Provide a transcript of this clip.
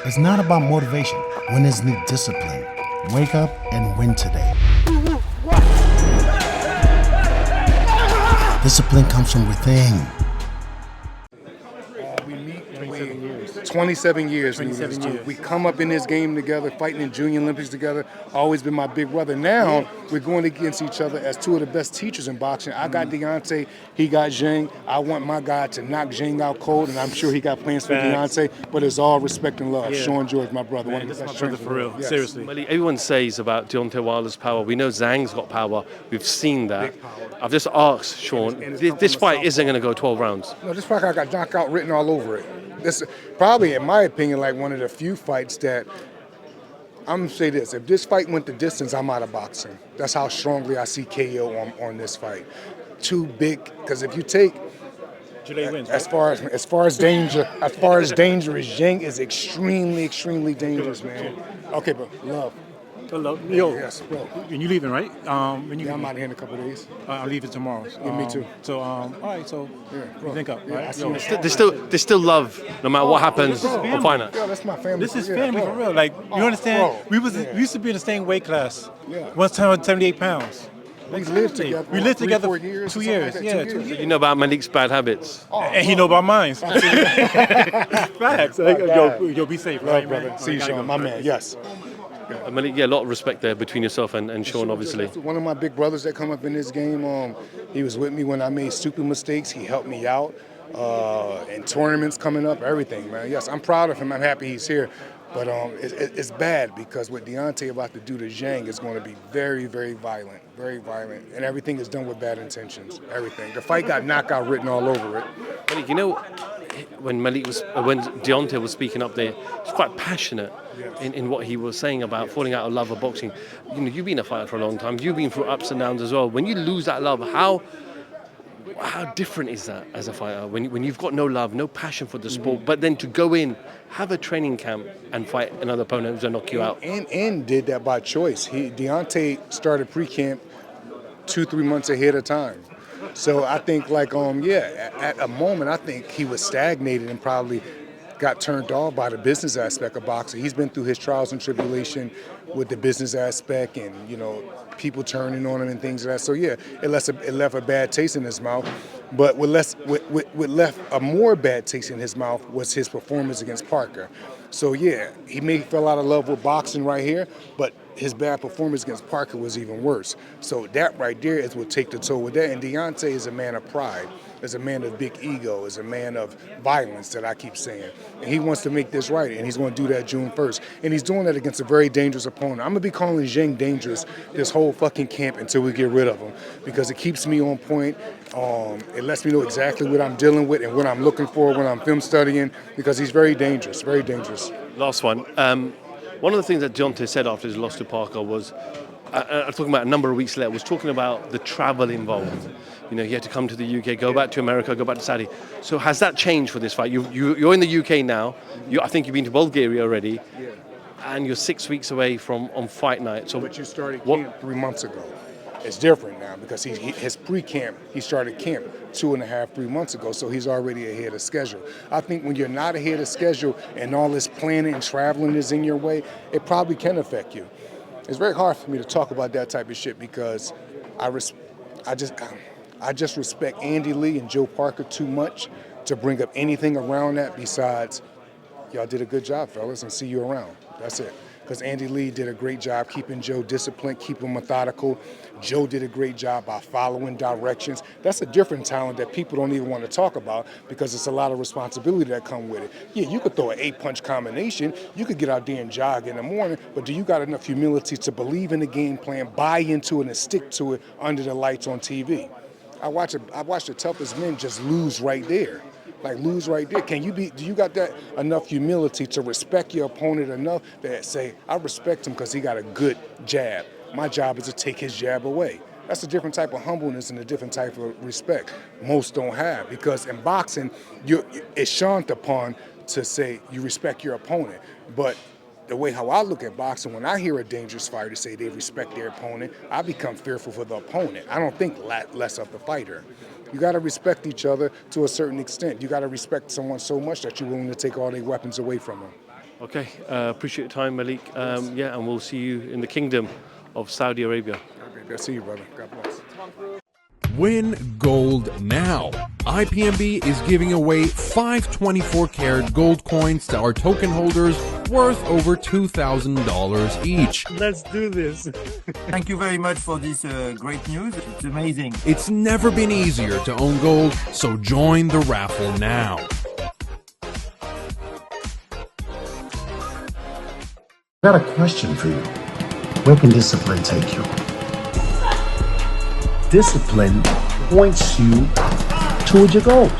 It's not about motivation. Winners need discipline. Wake up and win today. Discipline comes from within. We meet 27 years. We come up in this game together, fighting in Junior Olympics together. Always been my big brother. Now we're going against each other as two of the best teachers in boxing. I got Deontay, he got Zhang. I want my guy to knock Zhang out cold, and I'm sure he got plans for Deontay. But it's all respect and love. Sean George, my brother. Man, this is my brother for real. Yes. Seriously. Malik, everyone says about Deontay Wilder's power. We know Zhang's got power. We've seen that. I've just asked Sean, this fight isn't going to go 12 rounds. No, this fight got knockout written all over it. This probably, in my opinion, like one of the few fights that I'm gonna say this: if this fight went the distance, I'm out of boxing. That's how strongly I see KO on this fight. Too big, because if you take ZHILEI wins, as far as danger, Zhang is extremely dangerous, man. Okay, but love. Hello. Yo, Yes, bro. and you leaving, right? When you Yeah, I'm out of here in a couple of days. I'm leaving tomorrow. Me too. So, all right. So, we link up. Yeah, Right? I see Yo, you. there's still love, no matter what happens on fight night. Yeah, that's my family. This is Yeah, family bro. for real. Like, you understand? bro. We used to be in the same weight class. Yeah. One time, 78 pounds. We lived together. We lived together 3-4 years. 2 or years. something like Yeah, that. 2 years. You know about Malik's bad habits. And he know about mine. Facts. Yo, be safe, Love, right, brother. man? See you, Sean. My man. Yes. Malik, yeah, a lot of respect there between yourself and Sean, obviously. One of my big brothers that come up in this game, he was with me when I made stupid mistakes. He helped me out in tournaments coming up, everything, man. Yes, I'm proud of him. I'm happy he's here. But it's bad because what Deontay about to do to Zhang is going to be very, very violent, and everything is done with bad intentions. Everything. The fight got knockout written all over it. Malik, you know, when Deontay was speaking up there, he's quite passionate in what he was saying about falling out of love of boxing. You know, you've been a fighter for a long time. You've been through ups and downs as well. When you lose that love, how different is that as a fighter? When you've got no love, no passion for the sport, but then to go in, have a training camp and fight another opponent who's going to knock you out. And did that by choice. Deontay started pre-camp 2-3 months ahead of time. So I think at a moment I think he was stagnated and probably got turned off by the business aspect of boxing. He's been through his trials and tribulation with the business aspect and, you know, people turning on him and things like that. So yeah, it left a bad taste in his mouth. But what left a more bad taste in his mouth was his performance against Parker. So yeah, he may fell out of love with boxing right here, but his bad performance against Parker was even worse. So that right there is what take the toll with that. And Deontay is a man of pride, is a man of big ego, is a man of violence that I keep saying. And he wants to make this right, and he's going to do that June 1st. And he's doing that against a very dangerous opponent. I'm going to be calling Zhang dangerous this whole fucking camp until we get rid of him because it keeps me on point. It lets me know exactly what I'm dealing with and what I'm looking for when I'm film studying because he's very dangerous, very dangerous. Last one. One of the things that Deontay said after his loss to Parker was, talking about a number of weeks later, was talking about the travel involved. You know, he had to come to the UK, go back to America, go back to Saudi. So has that changed for this fight? You're in the UK now. I think you've been to Bulgaria already. Yeah. And you're 6 weeks away on fight night. So But you started camp 3 months ago. It's different now because his pre-camp, he started camp 2.5-3 months ago, so he's already ahead of schedule. I think when you're not ahead of schedule and all this planning and traveling is in your way, it probably can affect you. It's very hard for me to talk about that type of shit because I just respect Andy Lee and Joe Parker too much to bring up anything around that besides, y'all did a good job, fellas, and see you around. That's it. Because Andy Lee did a great job keeping Joe disciplined, keeping methodical. Joe did a great job by following directions. That's a different talent that people don't even want to talk about because it's a lot of responsibility that come with it. Yeah, you could throw an 8-punch combination. You could get out there and jog in the morning, but do you got enough humility to believe in the game plan, buy into it, and stick to it under the lights on TV? I watched the toughest men just lose right there. Like lose right there. Do you got that enough humility to respect your opponent enough that say, I respect him because he got a good jab. My job is to take his jab away. That's a different type of humbleness and a different type of respect most don't have because in boxing, it's shunned upon to say you respect your opponent. But the way how I look at boxing, when I hear a dangerous fighter say they respect their opponent, I become fearful for the opponent. I don't think less of the fighter. You got to respect each other to a certain extent. You got to respect someone so much that you're willing to take all their weapons away from them. Okay, appreciate your time, Malik. Yeah, and we'll see you in the kingdom of Saudi Arabia. I'll see you, brother. God bless. Win gold now. IPMB is giving away 5 24-karat gold coins to our token holders worth over $2,000 each. Let's do this. Thank you very much for this great news. It's amazing. It's never been easier to own gold, so join the raffle now. I got a question for you. Where can discipline take you? Discipline points you towards your goals.